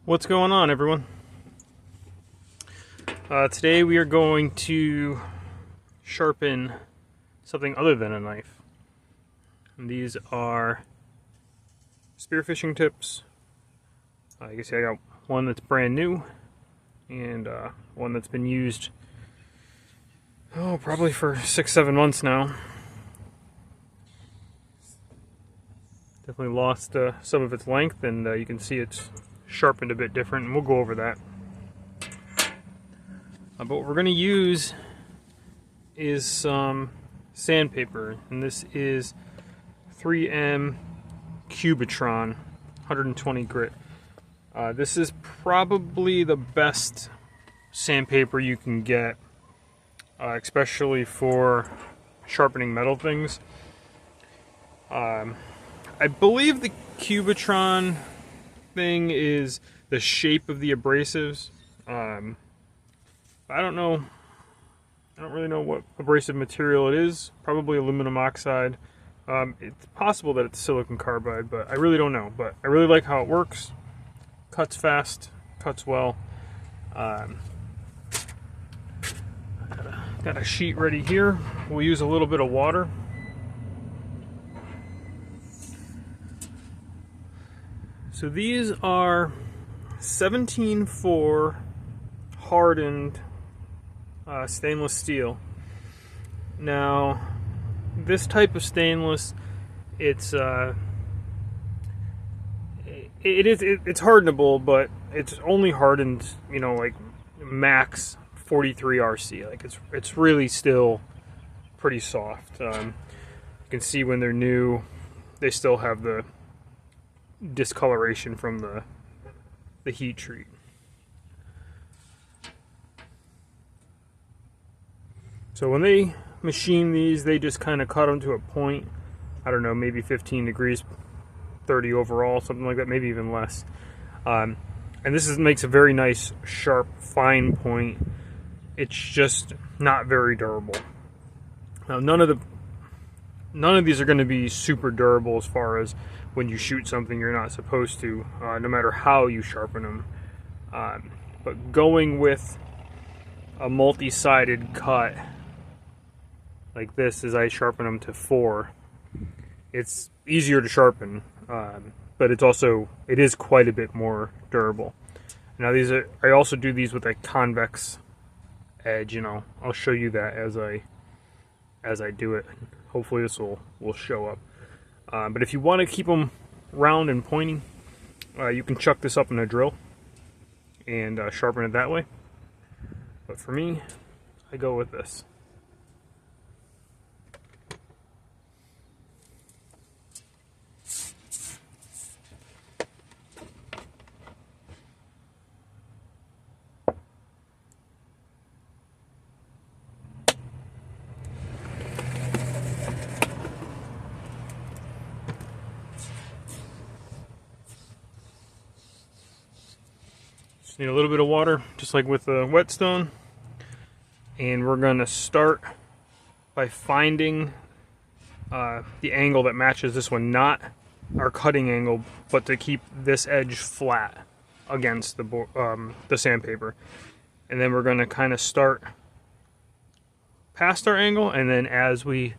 What's going on, everyone? Today we are going to sharpen something other than a knife. And these are spearfishing tips. I guess I got one that's brand new and one that's been used probably for 6-7 months now. Definitely lost some of its length, and you can see it's sharpened a bit different, and we'll go over that. But what we're going to use is some sandpaper, and this is 3M Cubitron 120 grit. This is probably the best sandpaper you can get, especially for sharpening metal things. I believe the Cubitron thing is the shape of the abrasives. I don't know. I don't really know what abrasive material it is. Probably aluminum oxide. It's possible that it's silicon carbide, but I really don't know. But I really like how it works. Cuts fast, cuts well. Got a sheet ready here. We'll use a little bit of water. So these are 17.4 hardened stainless steel. Now, this type of stainless, it's hardenable, but it's only hardened, like max 43 RC. Like it's really still pretty soft. You can see when they're new, they still have the discoloration from the heat treat. So when they machine these, they just kind of cut them to a point. I don't know, maybe 15 degrees, 30 overall, something like that, maybe even less. And this makes a very nice, sharp, fine point. It's just not very durable. Now, none of these are going to be super durable as far as when you shoot something you're not supposed to, no matter how you sharpen them. But going with a multi-sided cut like this, as I sharpen them to 4, it's easier to sharpen, but it is quite a bit more durable. Now I also do these with a convex edge. I'll show you that as I do it. Hopefully this will show up. But if you want to keep them round and pointy, you can chuck this up in a drill and sharpen it that way. But for me, I go with this. Just need a little bit of water, just like with the whetstone. And we're going to start by finding the angle that matches this one, not our cutting angle, but to keep this edge flat against the sandpaper. And then we're going to kind of start past our angle, and then as we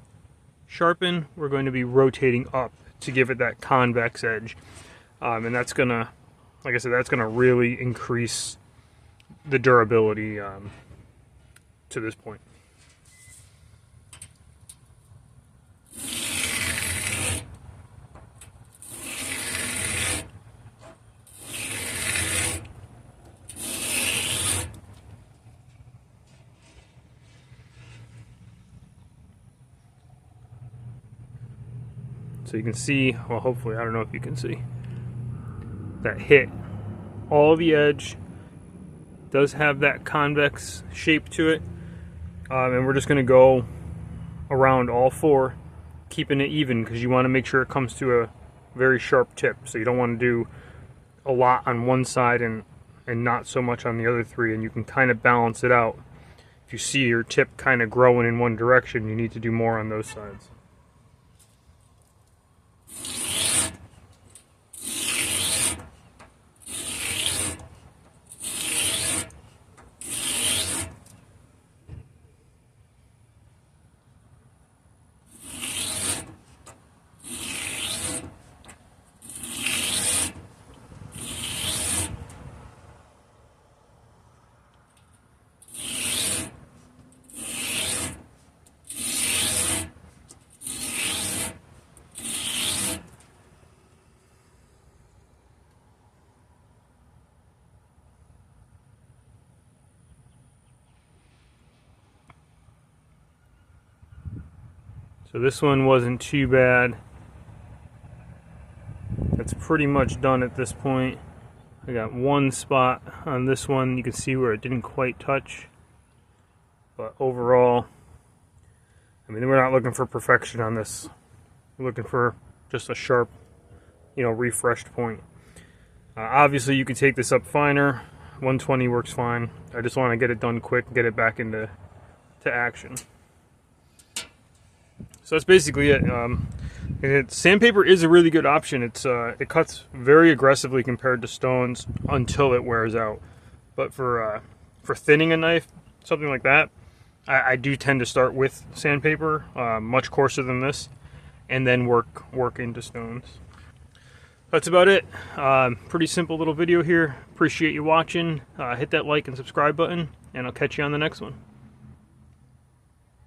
sharpen, we're going to be rotating up to give it that convex edge. And that's going to, like I said, that's going to really increase the durability to this point. So you can see, well, hopefully, I don't know if you can see, that hit all the edge. Does have that convex shape to it, and we're just going to go around all 4, keeping it even, because you want to make sure it comes to a very sharp tip. So you don't want to do a lot on one side and not so much on the other 3, and you can kind of balance it out. If you see your tip kind of growing in one direction, you need to do more on those sides. So this one wasn't too bad. That's pretty much done at this point. I got one spot on this one. You can see where it didn't quite touch. But overall, I mean, we're not looking for perfection on this. We're looking for just a sharp, refreshed point. Obviously, you can take this up finer. 120 works fine. I just want to get it done quick and get it back into action. So that's basically it. Sandpaper is a really good option. It cuts very aggressively compared to stones until it wears out. But for thinning a knife, something like that, I do tend to start with sandpaper, much coarser than this, and then work into stones. That's about it. Pretty simple little video here. Appreciate you watching. Hit that like and subscribe button, and I'll catch you on the next one.